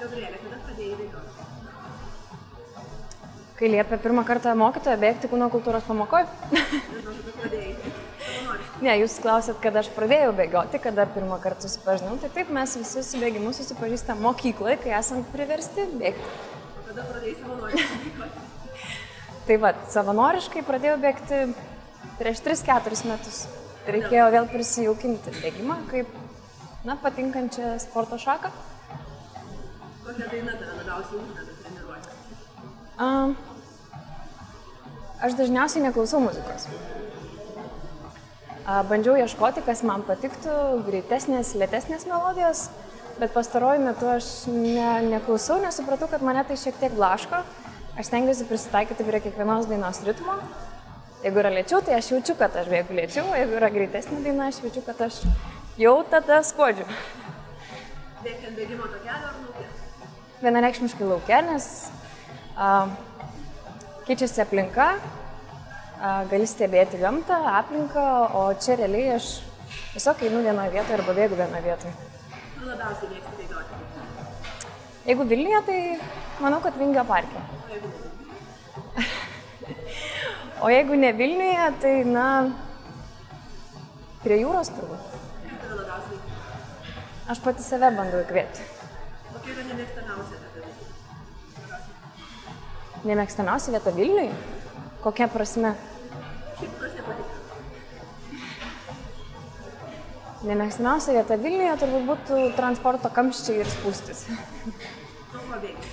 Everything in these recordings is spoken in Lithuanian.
Gabrielė, kada pradėjai bėgioti? Kai liepė pirmą kartą mokytoją bėgti kūno kultūros pamokoje. Nežinau, kada pradėjai. Savanoriškai. Ne, jūs klausėt, kada aš pradėjau bėgioti, kada pirmą kartą susipažinau. Tai taip, mes visi su bėgimu susipažįstam mokykloje, kai esam priversti bėgti. O kada pradėjai savanoriškai bėgioti? Tai va, savanoriškai pradėjau bėgti prieš 3-4 metus. Reikėjo vėl prisijaukinti bėgimą kaip, na, patinkančią sporto šaką. Kokia daina tave labiausiai užveda treniruoti? Aš dažniausiai neklausau muzikos. Bandžiau ieškoti, kas man patiktų, greitesnės, lėtesnės melodijos, bet pastaruoju metu aš neklausau, nes supratau, kad mane tai šiek tiek blaško. Aš stengiuosi prisitaikyti prie kiekvienos dainos ritmo. Jeigu yra lėčiau, tai aš jaučiu, kad aš bėgu lėčiau, o jeigu yra greitesnė daina, aš jaučiu, kad aš jau tada skuodžiu. Bėgti ant bėgimo takelio ar lauke? Vienareikšmiškai lauke, nes keičiasi aplinka, gali stebėti gamtą, aplinką, o čia realiai aš tiesiog einu vienoje vietoje arba bėgu vienoje vietoje. Kur labiausiai mėgsti bėgioti? Jeigu Vilniuje, tai manau, kad Vingio parke. O jeigu ne Vilniuje, tai, na, prie jūros turbūt. Kas tave labiausiai? Aš pati save bandau įkvėpti. Kokia yra nemėgstamiausia vieta? Nemėgstamiausia vieta Vilniuje? Kokia prasme? Šiaip kas nepatinka? Nemėgstamiausia vieta Vilniuje turbūt būtų transporto kamščiai ir spūstis. Nuo ko bėgi?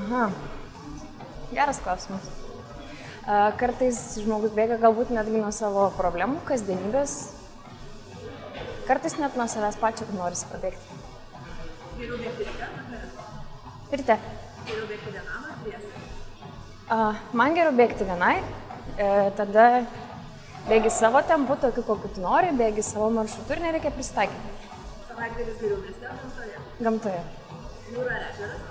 Aha, geras klausimas. Kartais žmogus bėga galbūt netgi nuo savo problemų, kasdienybės. Kartais net nuo savęs pačio norisi pabėgti. Geriau bėgti ryte ar vakare? Ryte. Geriau bėgti vienam ar dviese? Man geriau bėgti vienai, tada bėgi savo tempu, tokiu kokiu tu nori, bėgi savo maršrutu ir nereikia prisitaikyti. Savaitgalis geriau mieste ar gamtoje? Gamtoje. Jūra ar ežeras?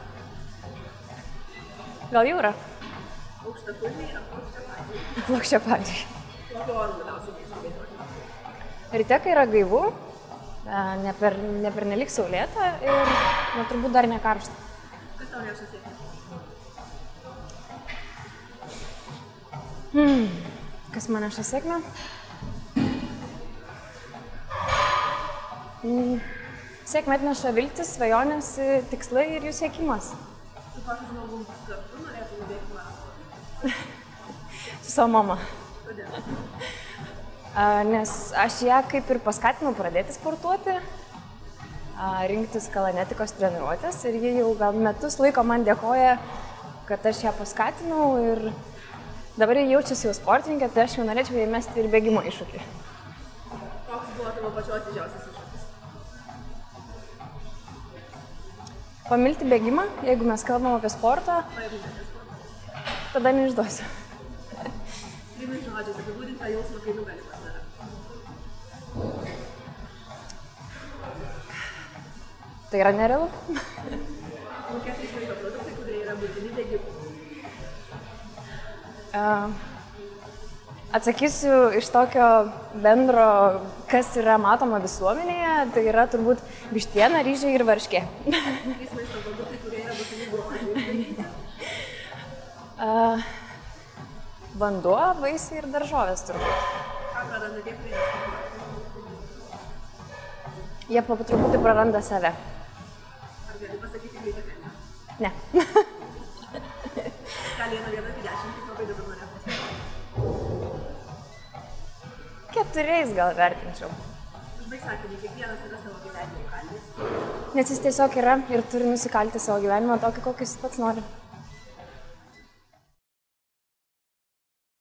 Gal jūra? Aukštakulniai ar plokščiapadžiai? Plokščiapadžiai. Kokio oro labiausiai mėgsti bėgioti? Ryte, kai yra gaivu, nepernelik saulėta ir turbūt dar ne karšta. Kas tau neša sėkmę? Kas man neša sėkmę? Sėkmę atneša viltis, svajonės, tikslai ir jų siekimas. Su kokiu žmogum kartu norėtum nubėgti maratoną? Su savo mama. Kodėl? Nes aš ją kaip ir paskatinau pradėti sportuoti, rinktis kalanetikos treniruotės ir ji jau gal metus laiko man dėkoja, kad aš ją paskatinau ir dabar jie jaučiasi jau sportininkė, tai aš jau norėčiau įmesti ir bėgimo iššūkį. Koks buvo tavo pačios didžiausias iššūkis? Pamilti bėgimą, jeigu mes kalbam apie sportą, O jeigu ne apie sportą? tada neišduosiu. Trimais žodžiais apibūdink tą jausmą, kai nugali pas save. Tai yra nerealu. Kokie trys maisto produktai, kurie yra būtini bėgimui? Atsakysiu iš tokio bendro, kas yra matoma visuomenėje, tai yra turbūt vištiena, ryžiai ir varškė. Trys maisto produktai, kurie yra būtini grožiui. Vanduo, vaisiai ir daržovės turbūt. Ką praranda tie, kurie nesportuoja? Jie po truputį praranda save. Ar gali pasakyti greitą kainą? Ne. Skalėje nuo 1 iki 10, kaip labai dabar norėtum pasakyti? 4 gal vertinčiau. Užbaig sakinį, kiekvienas yra savo gyvenimo kalnis. Nes jis tiesiog yra ir turi nusikalti savo gyvenimą tokį, kokį jis pats nori.